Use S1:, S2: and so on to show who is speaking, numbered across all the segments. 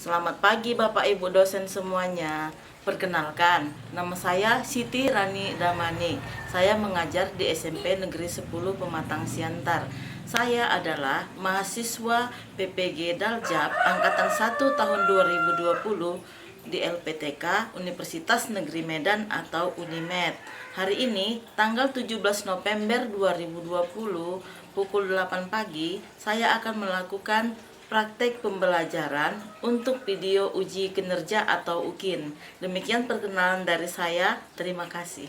S1: Selamat pagi Bapak Ibu dosen semuanya. Perkenalkan, nama saya Siti Rani Damani. Saya mengajar di SMP Negeri 10 Pematang Siantar. Saya adalah mahasiswa PPG Daljab Angkatan 1 tahun 2020 di LPTK Universitas Negeri Medan atau Unimed. Hari ini tanggal 17 November 2020 pukul 8 pagi saya akan melakukan praktek pembelajaran untuk video uji kinerja atau UKIN. Demikian perkenalan dari saya. Terima kasih.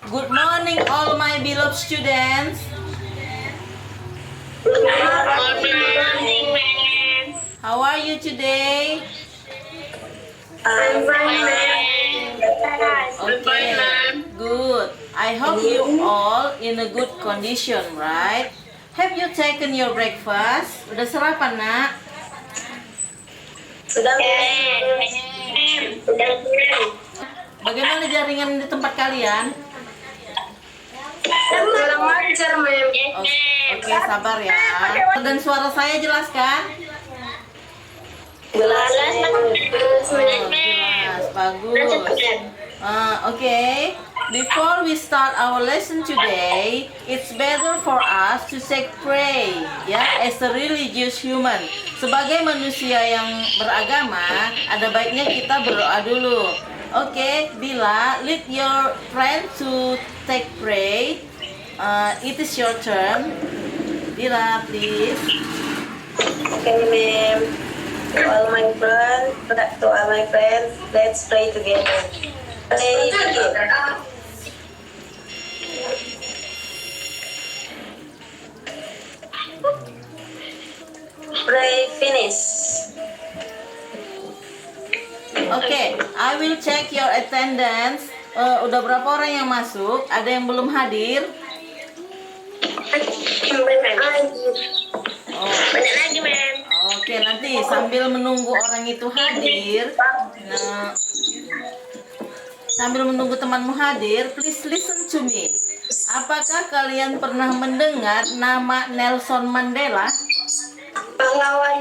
S1: Good morning all my beloved students.
S2: Good morning, ma'am.
S1: How are you today?
S2: I'm fine, ma'am.
S1: Okay, good. I hope you all in a good condition, right? Have you taken your breakfast? Udah sarapan, Nak?
S2: Sudah, ma'am. Sudah, ma'am.
S1: Bagaimana jaringan di tempat kalian?
S2: Kurang lancar, ma'am.
S1: Oke, sabar ya. Dan suara saya jelas kan?
S2: Jelas, ma'am.
S1: Jelas, bagus. Okay, before we start our lesson today, it's better for us to say pray, ya, as a religious human. Sebagai manusia yang beragama, ada baiknya kita berdoa dulu. Okay, Bila, lead your friend to take pray. It is your turn. Bila, please.
S2: Okay, ma'am. To all my friends, let's pray together. Pray together. Pray finish.
S1: Okay, I will check your attendance. Udah berapa orang yang masuk? Ada yang belum hadir?
S2: Banyak lagi, ma'am.
S1: Oke, nanti sambil menunggu orang itu hadir, sambil menunggu temanmu hadir, please listen to me. Apakah kalian pernah mendengar nama Nelson Mandela?
S2: Pahlawan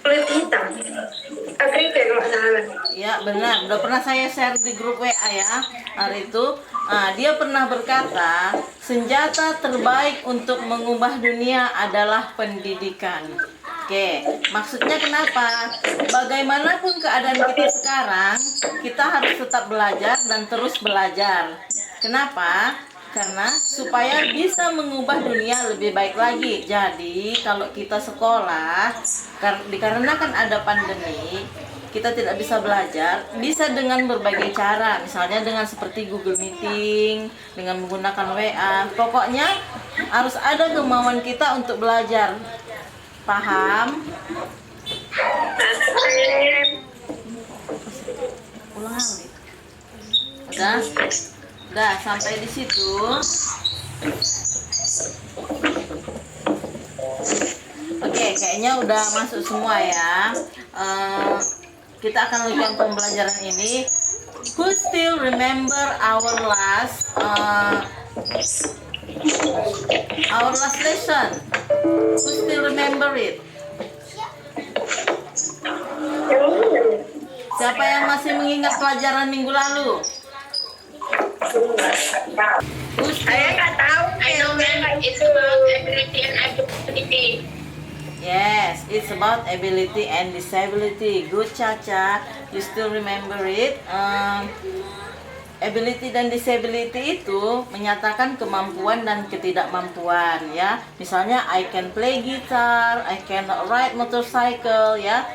S2: kulit hitam. Afrika kalau nggak salah.
S1: Ya, benar. Udah pernah saya share di grup WA ya hari itu. Dia pernah berkata, senjata terbaik untuk mengubah dunia adalah pendidikan. Oke, maksudnya kenapa? Bagaimanapun keadaan kita sekarang, kita harus tetap belajar dan terus belajar. Kenapa? Karena supaya bisa mengubah dunia lebih baik lagi. Jadi kalau kita sekolah, dikarenakan ada pandemi, kita tidak bisa belajar, bisa dengan berbagai cara, misalnya dengan seperti Google Meeting, dengan menggunakan WA. Pokoknya harus ada kemauan kita untuk belajar. Paham? Ulang lagi. Udah sampai di situ. Oke, kayaknya udah masuk semua ya. Kita akan lanjutkan pembelajaran ini. Who still remember our last lesson? Who still remember it? Siapa yang masih mengingat pelajaran minggu lalu?
S2: Saya nggak tahu. I know, ma'am. It's about ability and ability.
S1: Yes, it's about ability and disability. Good, Caca. You still remember it? Ability dan disability itu menyatakan kemampuan dan ketidakmampuan ya. Misalnya I can play guitar, I can ride motorcycle ya.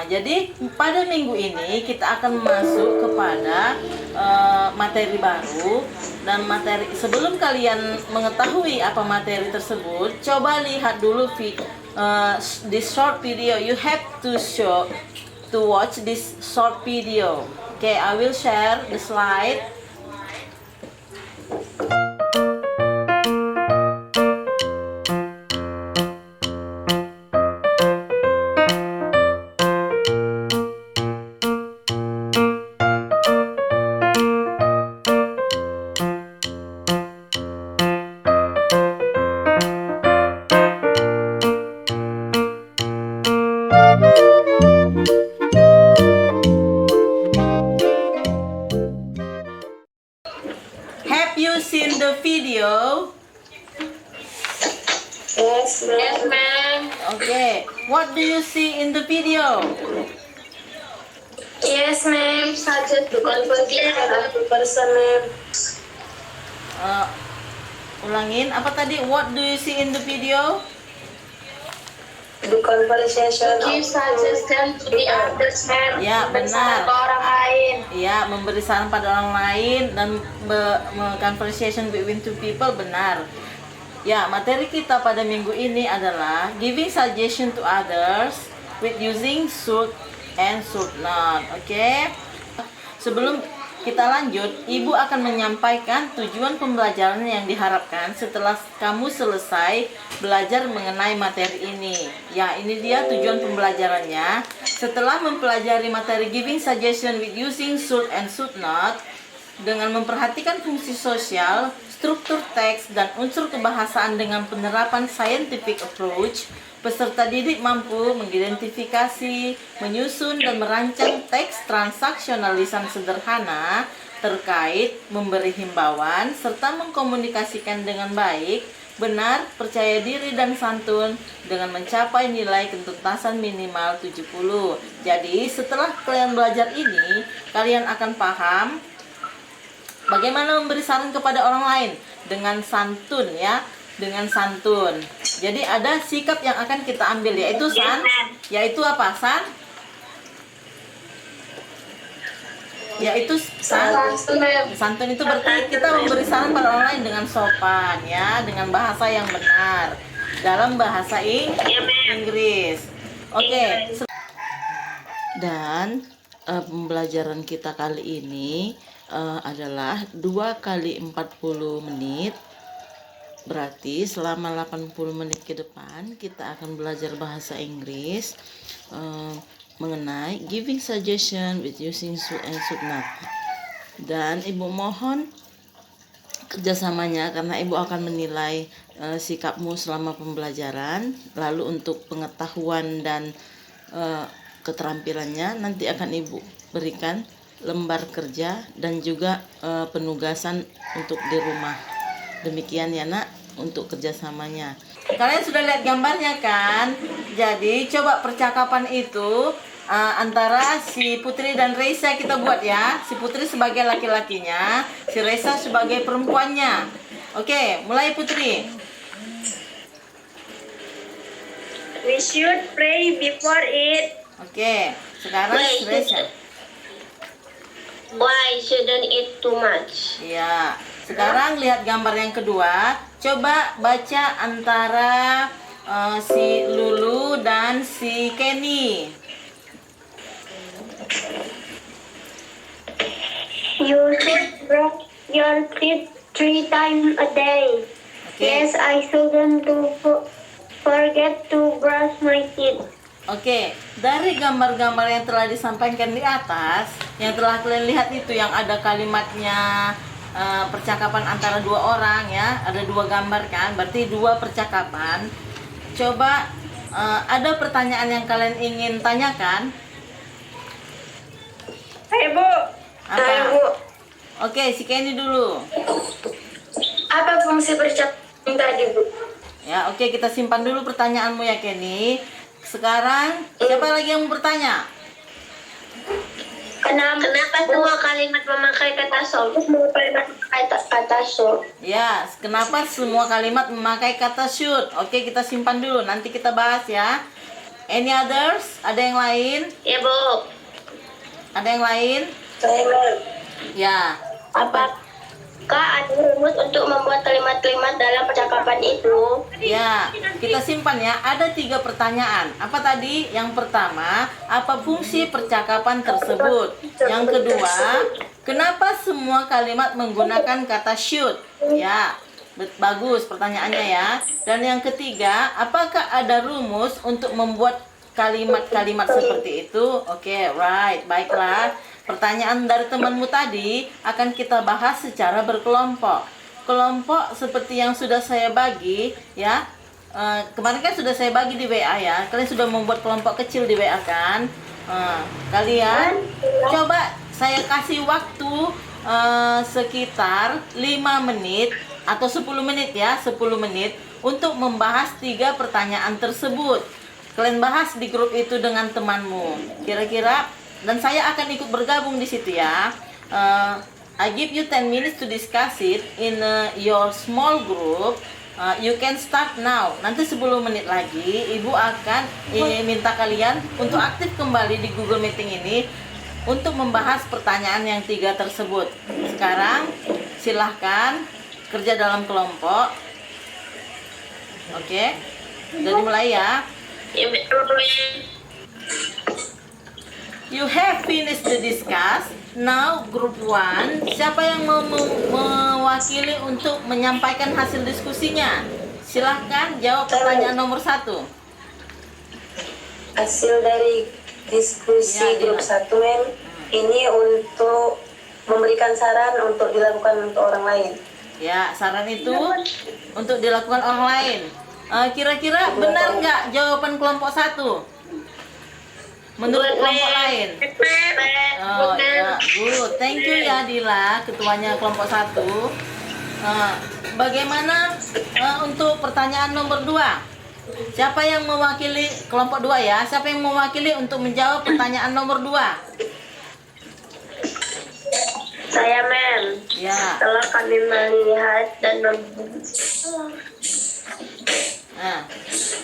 S1: Jadi pada minggu ini kita akan masuk kepada materi baru, dan materi sebelum kalian mengetahui apa materi tersebut, coba lihat dulu this short video. You have to watch this short video. Okay, I will share the slide.
S2: Yes, ma'am.
S1: Okay. What do you see in the video?
S2: Yes, ma'am. Subject to convert to person, ma'am.
S1: Uh, Ulangin. Apa tadi? What do you see in the video?
S2: The conversation. Give suggestion to the others, ma'am.
S1: Ya, benar.
S2: Ke orang lain.
S1: Ya, memberi saran pada orang lain dan conversation between two people, benar. Ya, materi kita pada minggu ini adalah giving suggestion to others with using should and should not. Oke. Sebelum kita lanjut, Ibu akan menyampaikan tujuan pembelajaran yang diharapkan setelah kamu selesai belajar mengenai materi ini. Ya, ini dia tujuan pembelajarannya. Setelah mempelajari materi giving suggestion with using should and should not, dengan memperhatikan fungsi sosial, struktur teks, dan unsur kebahasaan dengan penerapan scientific approach, peserta didik mampu mengidentifikasi, menyusun, dan merancang teks transaksional lisan sederhana terkait memberi himbauan, serta mengkomunikasikan dengan baik, benar, percaya diri, dan santun dengan mencapai nilai ketuntasan minimal 70. Jadi, setelah kalian belajar ini, kalian akan paham bagaimana memberi saran kepada orang lain dengan santun, ya, dengan santun. Jadi ada sikap yang akan kita ambil, yaitu yaitu apa? Yaitu santun itu berarti kita memberi saran pada orang lain dengan sopan, ya, dengan bahasa yang benar dalam bahasa Inggris. Oke. Dan pembelajaran kita kali ini adalah 2 kali 40 menit. Berarti selama 80 menit ke depan kita akan belajar bahasa Inggris mengenai giving suggestion with using should and should not. Dan Ibu mohon kerjasamanya karena Ibu akan menilai sikapmu selama pembelajaran. Lalu untuk pengetahuan dan keterampilannya nanti akan Ibu berikan lembar kerja dan juga penugasan untuk di rumah. Demikian ya nak untuk kerjasamanya. Kalian sudah lihat gambarnya kan? Jadi coba percakapan itu antara si Putri dan Reisa kita buat ya. Si Putri sebagai laki-lakinya, si Reisa sebagai perempuannya. Oke, mulai Putri.
S2: We should pray before it.
S1: Oke, sekarang Reisa.
S2: Why shouldn't eat too much?
S1: Ya, sekarang lihat gambar yang kedua. Coba baca antara si Lulu dan si Kenny.
S2: You should brush your teeth 3 times a day.
S1: Okay.
S2: Yes, I shouldn't forget to brush my teeth.
S1: Oke, dari gambar-gambar yang telah disampaikan di atas, yang telah kalian lihat itu yang ada kalimatnya percakapan antara 2 orang ya, ada 2 gambar kan, berarti 2 percakapan. Coba ada pertanyaan yang kalian ingin tanyakan?
S2: Hai Bu.
S1: Apa?
S2: Hai Bu.
S1: Oke, si Kenny dulu.
S2: Apa fungsi percakapan tadi Bu?
S1: Ya, oke, kita simpan dulu pertanyaanmu ya Kenny. Sekarang siapa lagi yang mau bertanya?
S2: Kenapa semua kalimat memakai kata so? Semua kalimat memakai kata so.
S1: Ya, kenapa semua kalimat memakai kata should? Oke, kita simpan dulu. Nanti kita bahas ya. Any others? Ada yang lain?
S2: Ya Bu.
S1: Ada yang lain? Ya.
S2: Apakah ada rumus untuk membuat kalimat-kalimat dalam percakapan itu?
S1: Ya, kita simpan ya. Ada 3 pertanyaan. Apa tadi? Yang pertama, apa fungsi percakapan tersebut? Yang kedua, kenapa semua kalimat menggunakan kata should? Ya, bagus pertanyaannya ya. Dan yang ketiga, apakah ada rumus untuk membuat kalimat-kalimat seperti itu? Oke, right. Baiklah. Pertanyaan dari temanmu tadi akan kita bahas secara berkelompok. Kelompok seperti yang sudah saya bagi ya. Kemarin kan sudah saya bagi di WA ya. Kalian sudah membuat kelompok kecil di WA kan? Kalian coba saya kasih waktu sekitar 5 menit atau 10 menit ya, 10 menit untuk membahas 3 pertanyaan tersebut. Kalian bahas di grup itu dengan temanmu. Kira-kira, dan saya akan ikut bergabung di situ ya. I give you 10 minutes to discuss it in your small group. You can start now. Nanti 10 menit lagi Ibu akan minta kalian untuk aktif kembali di Google Meeting ini untuk membahas pertanyaan yang 3 tersebut. Sekarang silahkan kerja dalam kelompok. Oke, jadi mulai ya.
S2: Ya betul.
S1: You have finished the discuss. Now group 1, siapa yang mau mewakili untuk menyampaikan hasil diskusinya? Silahkan jawab pertanyaan nomor 1.
S3: Hasil dari diskusi
S1: Ya,
S3: grup
S1: Dina.
S3: 1 Mem, ini untuk memberikan saran untuk dilakukan untuk orang lain.
S1: Ya, saran itu untuk dilakukan orang lain. Kira-kira benar nggak jawaban kelompok 1? Menurut kelompok lain? Oh ya, good. Thank you ya Dila, ketuanya kelompok 1. Bagaimana untuk pertanyaan nomor 2? Siapa yang mewakili kelompok 2 ya? Siapa yang mewakili untuk menjawab pertanyaan nomor 2?
S3: Saya Mem,
S1: Ya.
S3: setelah kami melihat dan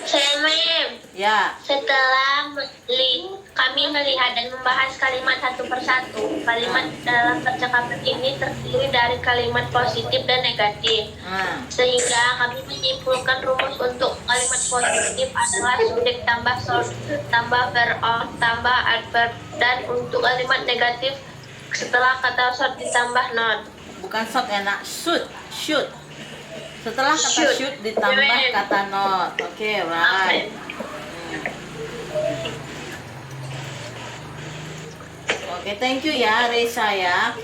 S2: Saya Mem,
S1: Ya.
S2: setelah kami melihat dan membahas kalimat satu persatu. Kalimat dalam percakapan ini terdiri dari kalimat positif dan negatif. Sehingga kami menyimpulkan rumus untuk kalimat positif adalah subjek tambah tambah verb tambah adverb, dan untuk kalimat negatif setelah kata should ditambah not.
S1: Bukan shot ya nak, shoot. Setelah kata should ditambah kata not. Oke, right. Oke, thank you ya Reza ya.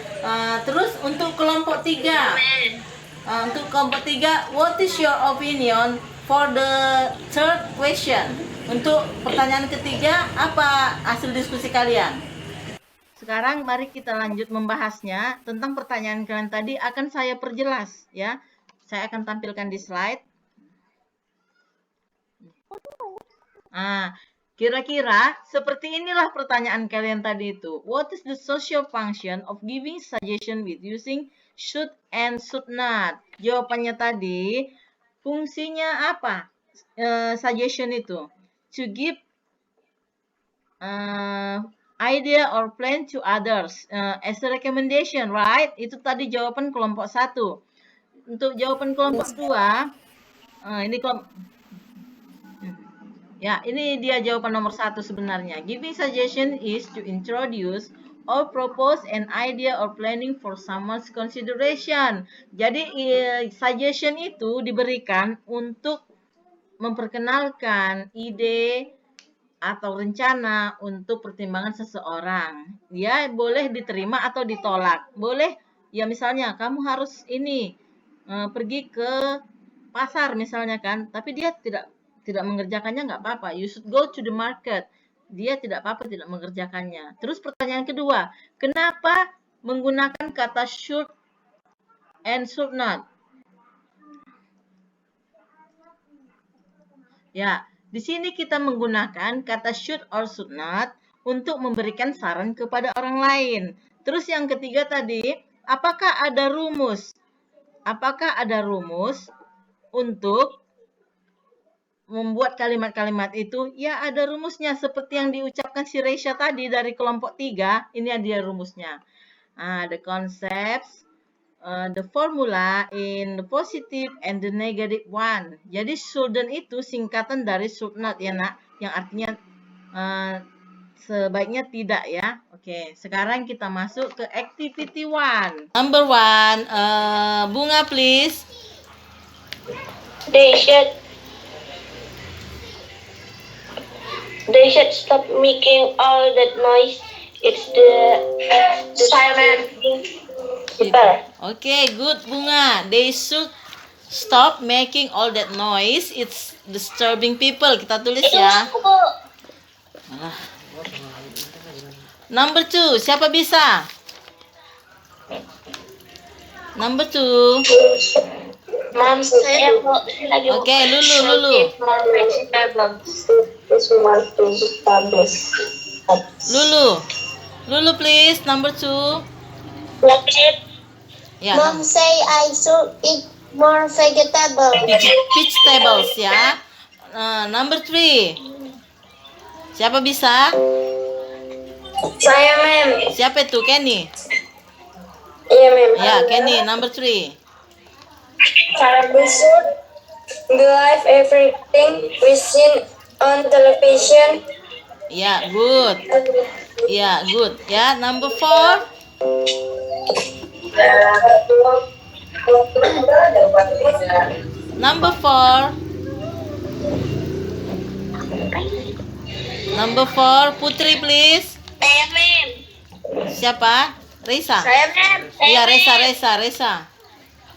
S1: Terus untuk kelompok 3. Untuk kelompok 3, what is your opinion for the third question? Untuk pertanyaan ketiga, apa hasil diskusi kalian? Sekarang mari kita lanjut membahasnya. Tentang pertanyaan kalian tadi akan saya perjelas ya. Saya akan tampilkan di slide. Kira-kira seperti inilah pertanyaan kalian tadi itu. What is the social function of giving suggestion with using should and should not? Jawabannya tadi, fungsinya apa? Suggestion itu to give idea or plan to others as a recommendation, right? Itu tadi jawaban kelompok 1. Untuk jawaban kelompok 2, ini dia jawaban nomor 1 sebenarnya. Giving suggestion is to introduce or propose an idea or planning for someone's consideration. Jadi suggestion itu diberikan untuk memperkenalkan ide atau rencana untuk pertimbangan seseorang. Dia boleh diterima atau ditolak. Boleh ya, misalnya kamu harus pergi ke pasar misalnya kan, tapi dia tidak mengerjakannya, nggak apa-apa. You should go to the market. Dia tidak apa-apa tidak mengerjakannya. Terus pertanyaan kedua, kenapa menggunakan kata should and should not? Ya, di sini kita menggunakan kata should or should not untuk memberikan saran kepada orang lain. Terus yang ketiga tadi, apakah ada rumus? Apakah ada rumus untuk membuat kalimat-kalimat itu? Ya, ada rumusnya seperti yang diucapkan si Reisha tadi dari kelompok 3. Ini dia rumusnya. The concepts, the formula in the positive and the negative one. Jadi shouldn't itu singkatan dari should not ya nak, yang artinya sebaiknya tidak ya. Oke, sekarang kita masuk ke activity 1. Number 1, Bunga please.
S2: They should stop making all that noise. It's the silent people.
S1: Okay, good Bunga. They should stop making all that noise. It's disturbing people. Kita tulis ya. Number 2, siapa bisa? Number 2.
S2: Mom, saya lagi
S1: Oke, Lulu.
S2: more vegetables.
S3: More vegetables.
S1: Lulu, please, number 2. Ya,
S2: Mom say I should eat more vegetables.
S1: vegetables ya. Number 3. Siapa bisa?
S3: Saya, ma'am.
S1: Siapa itu? Kenny.
S3: Iya, ma'am.
S1: Ya, Kenny, number 3.
S3: We should believe everything we see on television.
S1: Ya, good. Ya, good. Ya, number 4. Number 4. Number 4, Putri please.
S2: Saya, ma'am.
S1: Siapa? Reza.
S2: Saya, ma'am.
S1: Iya, Reza.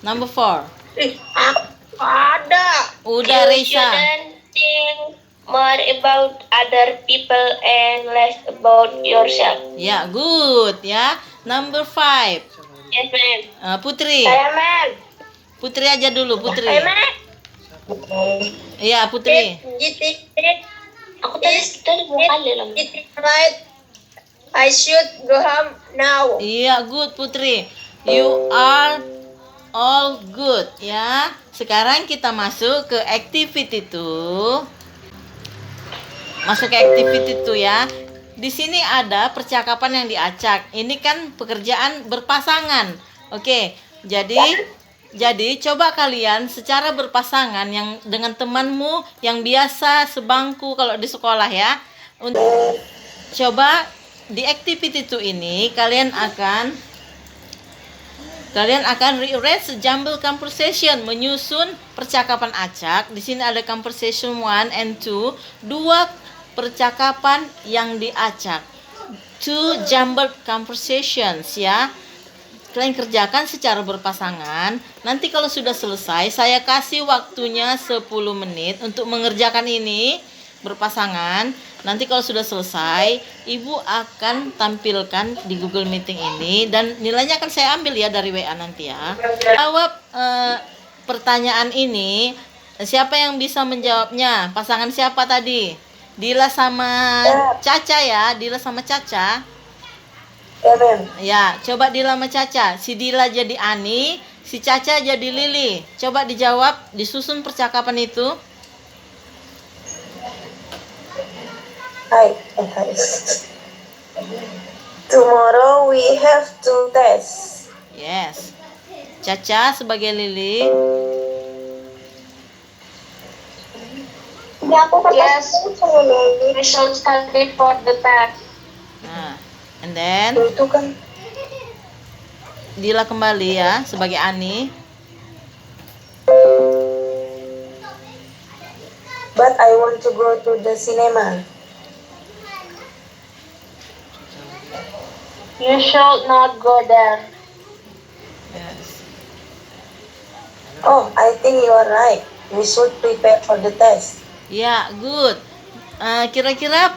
S1: Number 4.
S2: Aku ada.
S1: Udah,
S2: You
S1: Reza.
S2: shouldn't think more about other people and less about yourself.
S1: Ya, good ya. Number 5.
S2: Yes, ma'am.
S1: Putri.
S2: Saya, ma'am.
S1: Putri aja dulu, Putri.
S2: Saya, ma'am.
S1: Iya, Putri.
S2: Aku tadi 2 kali loh.
S3: Right. I should go home now.
S1: Iya, good Putri. You are all good ya. Sekarang kita masuk ke activity 2. Masuk ke activity 2 ya. Di sini ada percakapan yang diacak. Ini kan pekerjaan berpasangan. Oke. Jadi coba kalian secara berpasangan yang dengan temanmu yang biasa sebangku kalau di sekolah ya. Untuk coba di activity 2 ini kalian akan rearrange jumble conversation, menyusun percakapan acak. Di sini ada conversation 1 and 2, 2 percakapan yang diacak. 2 jumbled conversations ya. Kalian kerjakan secara berpasangan. Nanti kalau sudah selesai, saya kasih waktunya 10 menit untuk mengerjakan ini berpasangan. Nanti kalau sudah selesai, Ibu akan tampilkan di Google Meeting ini dan nilainya akan saya ambil ya dari WA nanti ya. Jawab pertanyaan ini. Siapa yang bisa menjawabnya? Pasangan siapa tadi? Dila sama Caca ya. Dila sama Caca.
S3: Ya, ma'am.
S1: Ya, coba Dila sama Caca. Si Dila jadi Ani, si Caca jadi Lili. Coba dijawab, disusun percakapan itu.
S3: Hi. Tomorrow we have to test.
S1: Yes. Caca sebagai Lili.
S2: Yes, we should study for the test.
S1: Nah, and then
S3: Itu kan.
S1: Dila kembali ya sebagai Ani.
S3: But I want to go to the cinema.
S2: You should not go there.
S1: Yes.
S3: Oh, I think you are right. We should prepare for the test.
S1: Ya, good. Kira-kira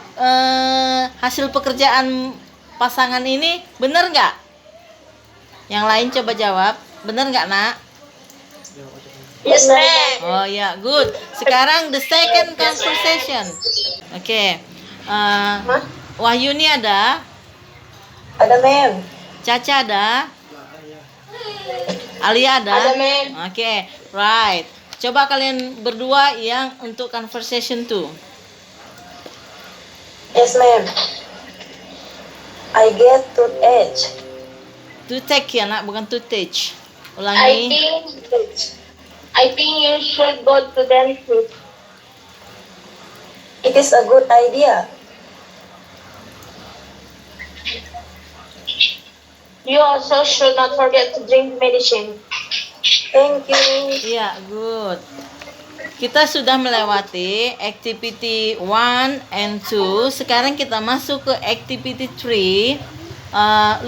S1: hasil pekerjaan pasangan ini benar nggak? Yang lain coba jawab. Benar nggak, Nak?
S2: Yes, ma'am.
S1: Oh ya, good. Sekarang the second conversation. Oke. Wahyuni ada,
S3: Ada, ma'am.
S1: Caca ada, Alia ada.
S2: Ada, ma'am.
S1: Oke, right. Coba kalian berdua yang untuk conversation 2.
S3: Yes, ma'am. I get to edge.
S1: To take ya, Nak, bukan to teach.
S2: I
S1: Ulangi.
S2: think you should go to dentist.
S3: It is a good idea.
S2: You also should not forget to drink medicine.
S3: Thank you.
S1: Iya, good. Kita sudah melewati activity 1 and 2. Sekarang kita masuk ke activity 3.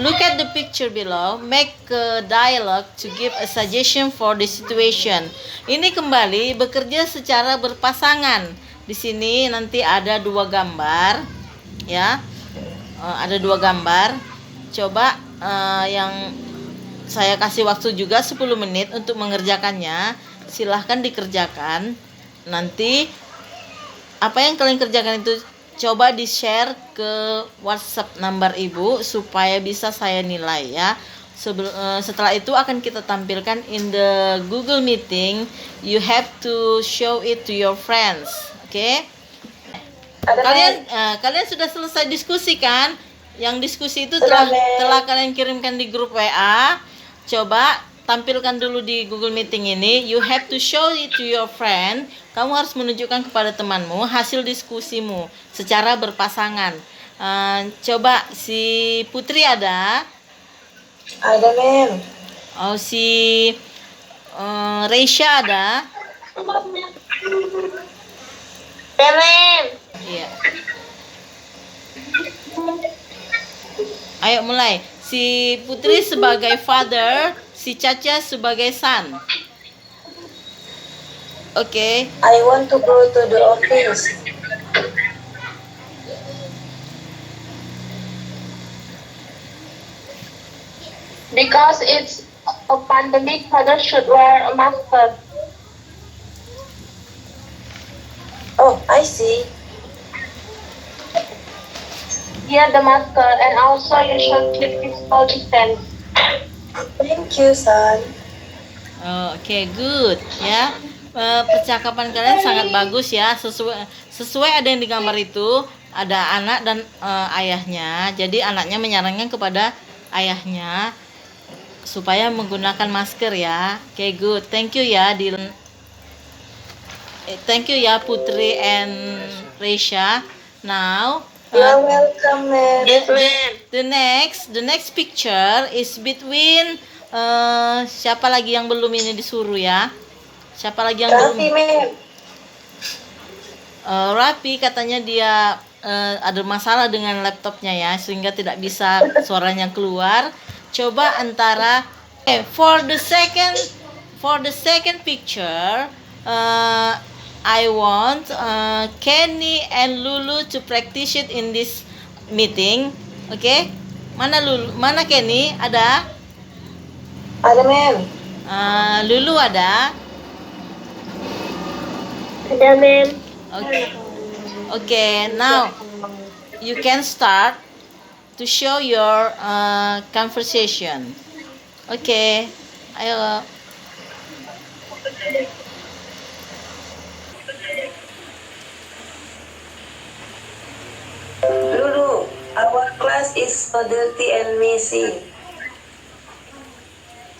S1: Look at the picture below. Make a dialogue to give a suggestion for the situation. Ini kembali bekerja secara berpasangan. Di sini nanti ada 2 gambar, ya. Ada 2 gambar. Coba yang saya kasih waktu juga 10 menit untuk mengerjakannya. silahkan dikerjakan. Nanti apa yang kalian kerjakan itu coba di-share ke WhatsApp number Ibu supaya bisa saya nilai ya. Setelah itu akan kita tampilkan in the Google Meeting. You have to show it to your friends. Oke? Kalian sudah selesai diskusi kan? Yang diskusi itu telah kalian kirimkan di grup WA. Coba tampilkan dulu di Google Meeting ini. You have to show it to your friend. Kamu harus menunjukkan kepada temanmu hasil diskusimu secara berpasangan. Coba si Putri ada?
S3: Ada, Mem.
S1: Oh, si Reisha ada?
S2: Mem.
S1: Iya. Ayo mulai. Si Putri sebagai father, si Caca sebagai son. Oke.
S3: I want to go to the office.
S2: Because it's a pandemic, father should wear a mask.
S3: Oh, I see.
S2: Here the masker, and also you should keep physical distance.
S3: Thank you, son.
S1: Oke, good ya. Percakapan kalian sangat bagus ya. Sesuai ada yang di gambar itu, ada anak dan ayahnya. Jadi anaknya menyarankan kepada ayahnya supaya menggunakan masker ya. Oke, good. Thank you ya Dylan. Thank you ya Putri and Reisha. Now
S3: You're welcome, Mem.
S1: the next picture is between siapa lagi yang belum ini disuruh ya? Siapa lagi yang belum?
S3: Raffi, Mem.
S1: Raffi katanya dia ada masalah dengan laptopnya ya, sehingga tidak bisa suaranya keluar. Coba antara for the second picture, I want Kenny and Lulu to practice it in this meeting. Oke? Mana Lulu? Mana Kenny? Ada?
S3: Ada, Mem.
S1: Lulu ada?
S2: Ada, Mem.
S1: Okay, now you can start to show your conversation. Okay, ayo.
S3: Lulu, our class is so dirty and messy.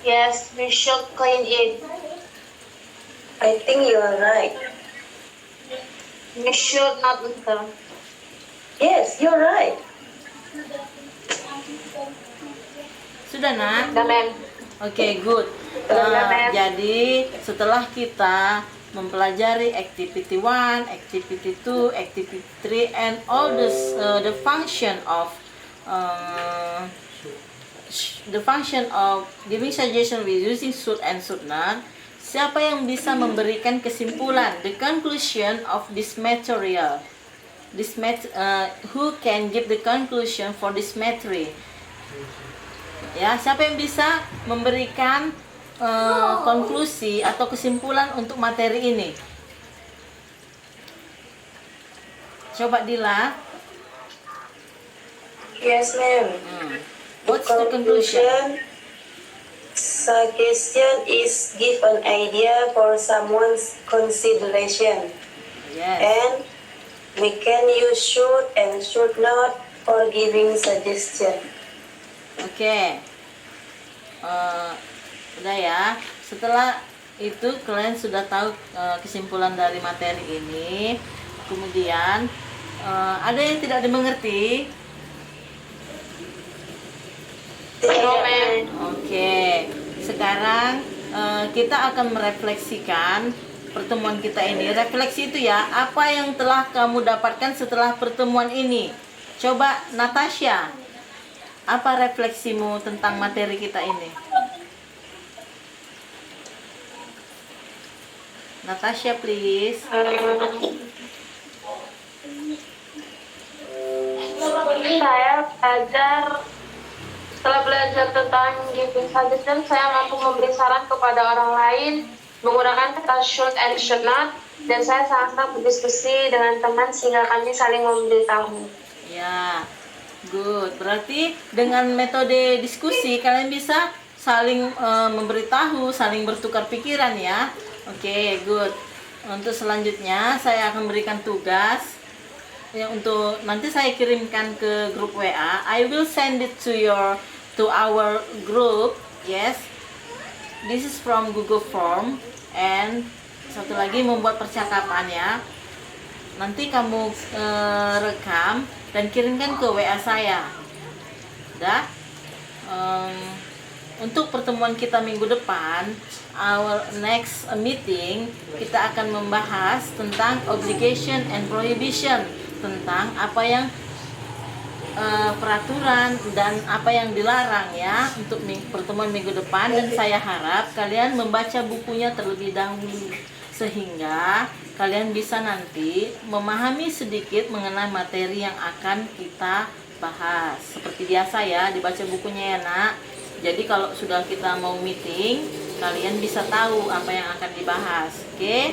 S2: Yes, we should clean it.
S3: I think you are right.
S2: We should not litter.
S3: Yes, you're right.
S1: Sudah nak?
S2: Ada, Mem.
S1: Oke, good. Jadi setelah kita mempelajari activity 1, activity 2, activity 3 and all the function of giving suggestion with using should and should not, siapa yang bisa memberikan kesimpulan, the conclusion of this material, who can give the conclusion for this material? Ya, siapa yang bisa memberikan konklusi atau kesimpulan untuk materi ini? Coba Dila.
S3: Yes, ma'am.
S1: What's the conclusion?
S3: Suggestion is give an idea for someone's consideration.
S1: Yes.
S3: And we can use should and should not for giving suggestion.
S1: Oke. Udah ya. Setelah itu kalian sudah tahu kesimpulan dari materi ini. Kemudian ada yang tidak dimengerti? Oke. Sekarang kita akan merefleksikan pertemuan kita ini. Refleksi itu ya, apa yang telah kamu dapatkan setelah pertemuan ini? Coba Natasha, apa refleksimu tentang materi kita ini? Natasha, please.
S2: Setelah belajar tentang giving suggestion, saya mampu memberi saran kepada orang lain
S4: menggunakan kata should and should not, dan saya sangat berdiskusi dengan teman sehingga kami saling memberitahu.
S1: Ya, good. Berarti dengan metode diskusi kalian bisa saling memberitahu, saling bertukar pikiran ya. Oke, good. Untuk selanjutnya saya akan berikan tugas ya, untuk nanti saya kirimkan ke grup WA. I will send it to our group. Yes. This is from Google Form, and satu lagi membuat percakapan ya. Nanti kamu rekam dan kirimkan ke WA saya. Udah? Untuk pertemuan kita minggu depan, our next meeting, kita akan membahas tentang obligation and prohibition, tentang apa yang peraturan dan apa yang dilarang ya untuk pertemuan minggu depan. Dan saya harap kalian membaca bukunya terlebih dahulu sehingga kalian bisa nanti memahami sedikit mengenai materi yang akan kita bahas. Seperti biasa ya, dibaca bukunya ya nak. Jadi kalau sudah kita mau meeting, kalian bisa tahu apa yang akan dibahas. Oke?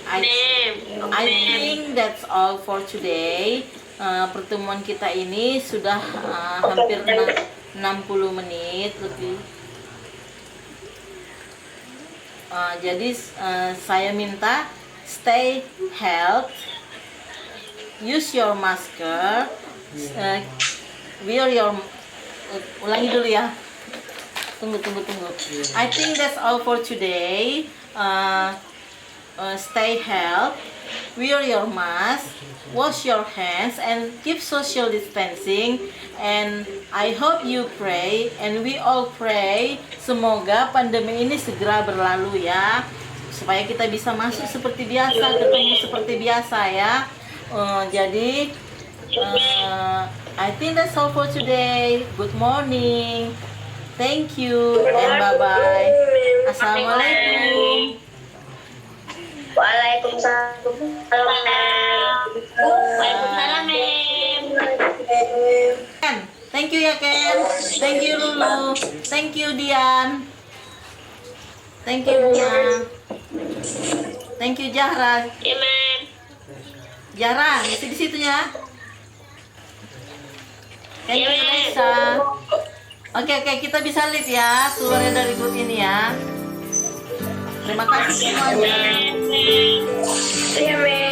S1: I think that's all for today. Pertemuan kita ini sudah hampir 60 menit lebih. Jadi saya minta stay healthy, use your masker, wear your ulangi dulu ya. Tunggu. I think that's all for today. Stay healthy, wear your mask, wash your hands, and keep social distancing. And I hope you pray, and we all pray, semoga pandemi ini segera berlalu ya, supaya kita bisa masuk seperti biasa, ketemu seperti biasa ya. Jadi I think that's all for today. Good morning. Thank you and bye-bye. Assalamualaikum.
S2: Waalaikumsalam, Mem.
S1: Ken, thank you ya Ken. Thank you Lulu. Thank you Dian. Thank you Bunga. Thank you Zahra.
S2: Ya, Mem.
S1: Zahra, isi di situ ya. Thank you Reza. Oke, kita bisa lihat ya keluarnya dari grup ini ya. Terima kasih semuanya.
S3: Iya, Mem.